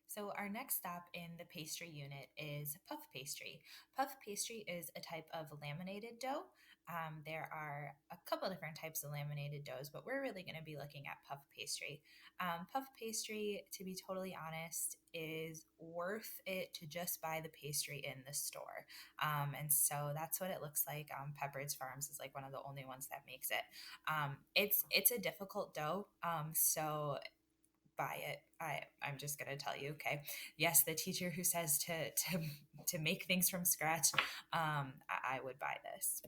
So our next stop in the pastry unit is puff pastry. Puff pastry is a type of laminated dough. There are a couple different types of laminated doughs, but we're really going to be looking at puff pastry. Puff pastry, to be totally honest, is worth it to just buy the pastry in the store. And so that's what it looks like. Pepperidge Farms is like one of the only ones that makes it. It's a difficult dough, so buy it. I'm just gonna tell you, okay. Yes, the teacher who says to make things from scratch, I would buy this.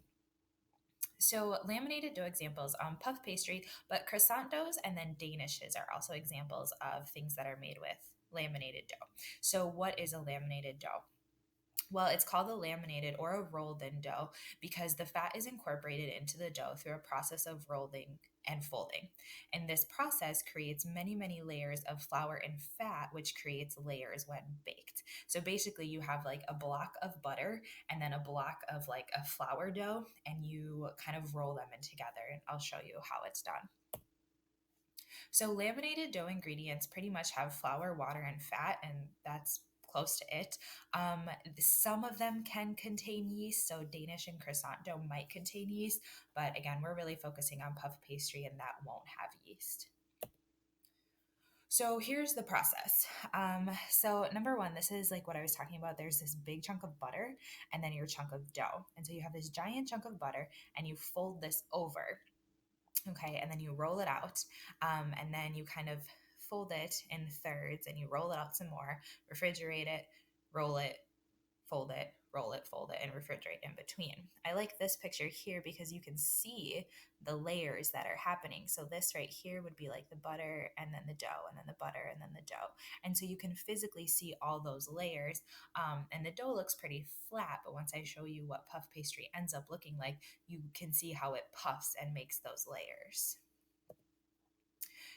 So laminated dough examples, puff pastry, but croissant doughs and then danishes are also examples of things that are made with laminated dough. So what is a laminated dough? Well, it's called a laminated or a rolled in dough because the fat is incorporated into the dough through a process of rolling and folding. And this process creates many, many layers of flour and fat, which creates layers when baked. So basically, you have like a block of butter and then a block of like a flour dough, and you kind of roll them in together. And I'll show you how it's done. So laminated dough ingredients pretty much have flour, water, and fat, and that's close to it. Some of them can contain yeast, so Danish and croissant dough might contain yeast, but again, we're really focusing on puff pastry, and that won't have yeast. So here's the process. So number one, this is like what I was talking about. There's this big chunk of butter and then your chunk of dough. And so you have this giant chunk of butter and you fold this over. Okay, and then you roll it out, and then you kind of fold it in thirds, and you roll it out some more, refrigerate it, roll it, fold it, roll it, fold it, and refrigerate in between. I like this picture here because you can see the layers that are happening. So this right here would be like the butter and then the dough and then the butter and then the dough. And so you can physically see all those layers. And the dough looks pretty flat, but once I show you what puff pastry ends up looking like, you can see how it puffs and makes those layers.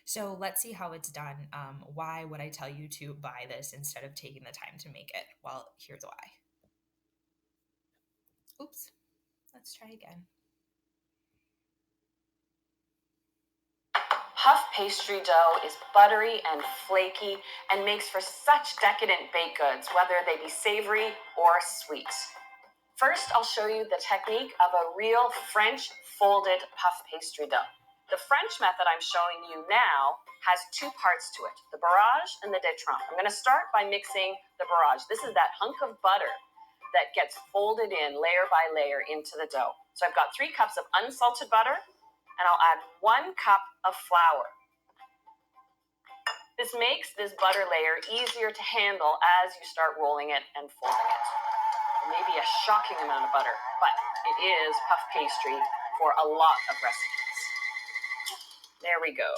So let's see how it's done. Why would I tell you to buy this instead of taking the time to make it? Well, here's why. Oops, let's try again. Puff pastry dough is buttery and flaky and makes for such decadent baked goods, whether they be savory or sweet. First, I'll show you the technique of a real French folded puff pastry dough. The French method I'm showing you now has two parts to it, the barrage and the détrempe. I'm going to start by mixing the barrage. This is that hunk of butter that gets folded in layer by layer into the dough. So I've got 3 cups of unsalted butter, and I'll add 1 cup of flour. This makes this butter layer easier to handle as you start rolling it and folding it. Maybe a shocking amount of butter, but it is puff pastry for a lot of recipes. There we go.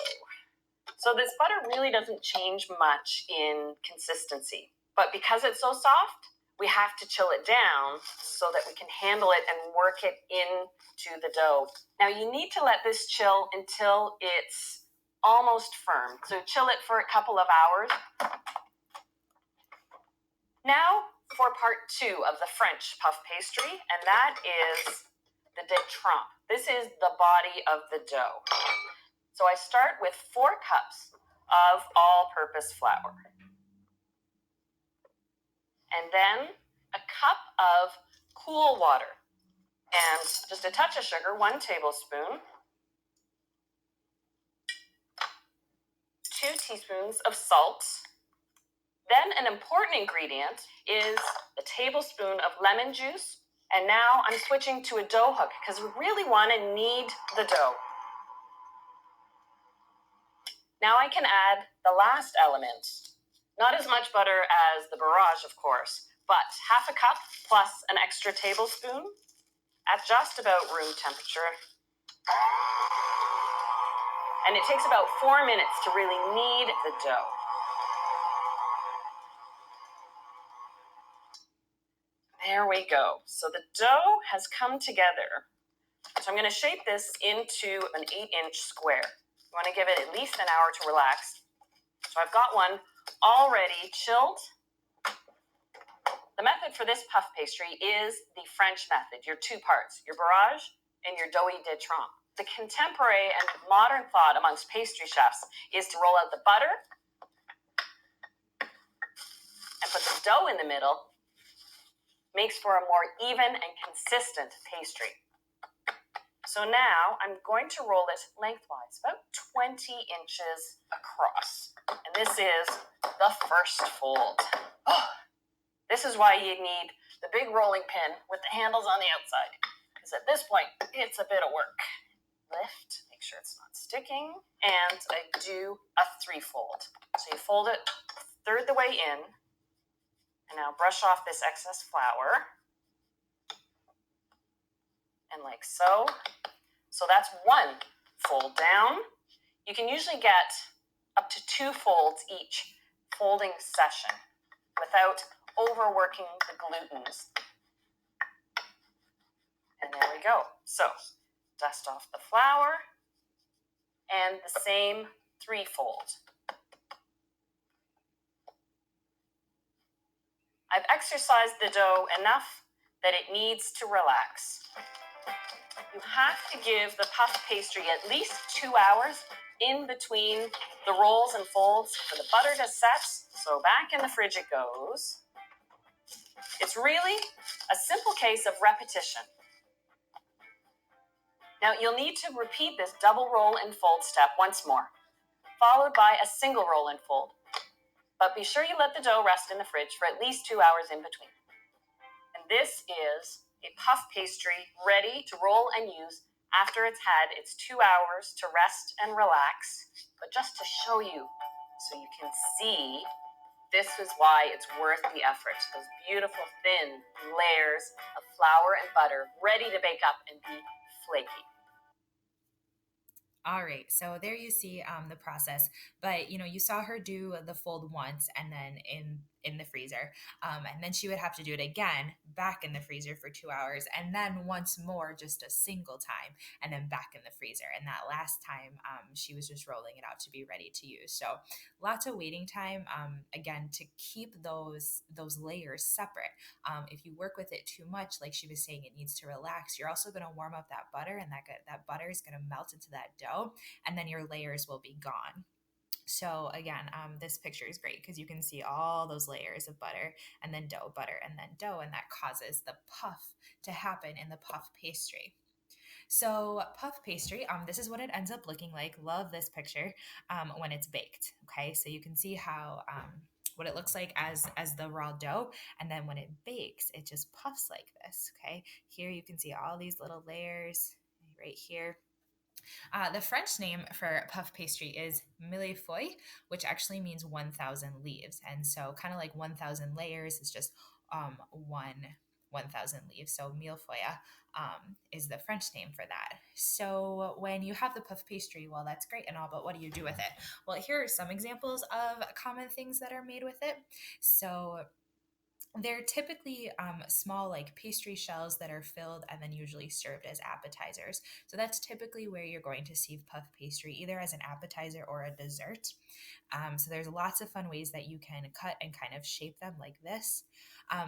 So this butter really doesn't change much in consistency, but because it's so soft, we have to chill it down so that we can handle it and work it into the dough. Now you need to let this chill until it's almost firm. So chill it for a couple of hours. Now for part 2 of the French puff pastry, and that is the détrempe. This is the body of the dough. So I start with 4 cups of all-purpose flour. And then a cup of cool water. And just a touch of sugar, 1 tablespoon. 2 teaspoons of salt. Then an important ingredient is a tablespoon of lemon juice. And now I'm switching to a dough hook because we really want to knead the dough. Now I can add the last element. Not as much butter as the barrage, of course, but half a cup plus an extra tablespoon at just about room temperature. And it takes about 4 minutes to really knead the dough. There we go. So the dough has come together. So I'm going to shape this into an 8-inch square. You want to give it at least an hour to relax. So I've got one already chilled. The method for this puff pastry is the French method, your 2 parts, your barrage and your doughy détrempe. The contemporary and modern thought amongst pastry chefs is to roll out the butter dough in the middle makes for a more even and consistent pastry. So now I'm going to roll it lengthwise, about 20 inches across. And this is the first fold. Oh, this is why you need the big rolling pin with the handles on the outside, because at this point, it's a bit of work. Lift, make sure it's not sticking, and I do a 3-fold. So you fold it a third the way in, and now brush off this excess flour, and like so. So that's 1 fold down. You can usually get up to 2 folds each folding session without overworking the glutens. And there we go. So dust off the flour and the same 3-fold. I've exercised the dough enough that it needs to relax. You have to give the puff pastry at least 2 hours in between the rolls and folds for the butter to set. So back in the fridge it goes. It's really a simple case of repetition. Now you'll need to repeat this double roll and fold step once more, followed by a single roll and fold. But be sure you let the dough rest in the fridge for at least 2 hours in between. And this is a puff pastry ready to roll and use after it's had its 2 hours to rest and relax. But just to show you, so you can see, this is why it's worth the effort. Those beautiful thin layers of flour and butter ready to bake up and be flaky. All right, so there you see the process, but you saw her do the fold once and then in the freezer, and then she would have to do it again back in the freezer for 2 hours, and then once more just a single time, and then back in the freezer. And that last time, she was just rolling it out to be ready to use. So lots of waiting time. Again, to keep those layers separate. If you work with it too much, like she was saying, it needs to relax. You're also going to warm up that butter, and that butter is going to melt into that dough, and then your layers will be gone. So again, this picture is great because you can see all those layers of butter and then dough, butter, and then dough, and that causes the puff to happen in the puff pastry. So puff pastry, this is what it ends up looking like. Love this picture when it's baked. Okay, so you can see how what it looks like as the raw dough, and then when it bakes, it just puffs like this. Okay, here you can see all these little layers right here. The French name for puff pastry is millefeuille, which actually means 1,000 leaves. And so, kind of like 1,000 layers is just one 1,000 leaves. So, millefeuille is the French name for that. So, when you have the puff pastry, well, that's great and all, but what do you do with it? Well, here are some examples of common things that are made with it. So, they're typically small, like pastry shells that are filled and then usually served as appetizers. So that's typically where you're going to see puff pastry, either as an appetizer or a dessert. So there's lots of fun ways that you can cut and kind of shape them like this.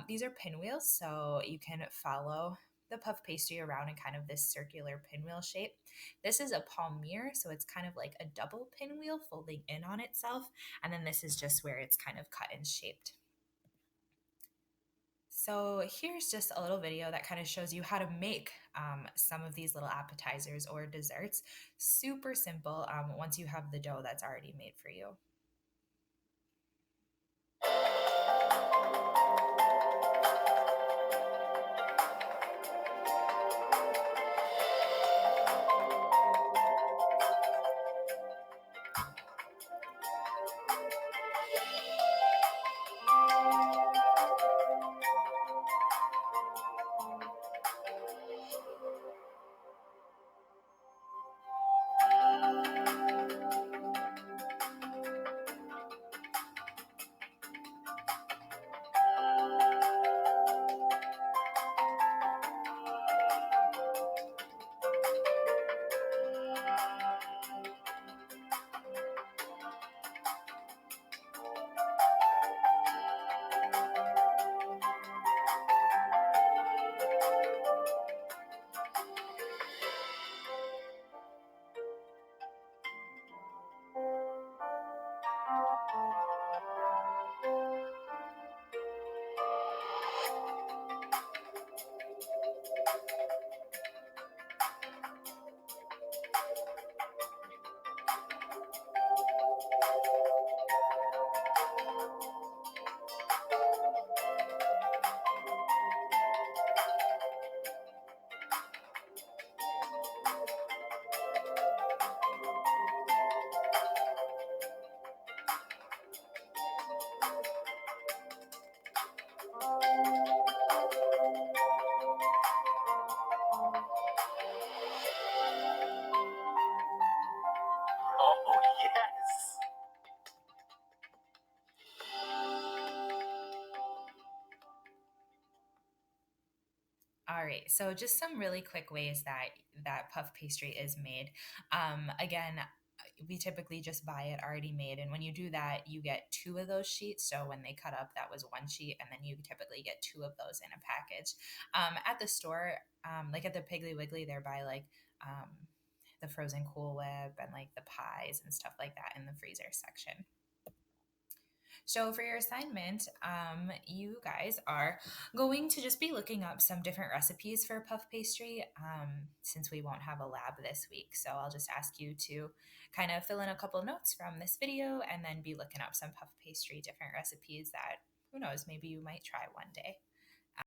These are pinwheels, so you can follow the puff pastry around in kind of this circular pinwheel shape. This is a palmure, so it's kind of like a double pinwheel folding in on itself. And then this is just where it's kind of cut and shaped. So here's just a little video that kind of shows you how to make some of these little appetizers or desserts. Super simple once you have the dough that's already made for you. right. So just some really quick ways that puff pastry is made. Again, we typically just buy it already made, and when you do that, you get two of those sheets. So when they cut up, that was one sheet, and then you typically get two of those in a package. At the store, like at the Piggly Wiggly, they're by like the frozen Cool Whip and like the pies and stuff like that in the freezer section. So for your assignment, you guys are going to just be looking up some different recipes for puff pastry since we won't have a lab this week. So I'll just ask you to kind of fill in a couple notes from this video and then be looking up some puff pastry different recipes that, who knows, maybe you might try one day.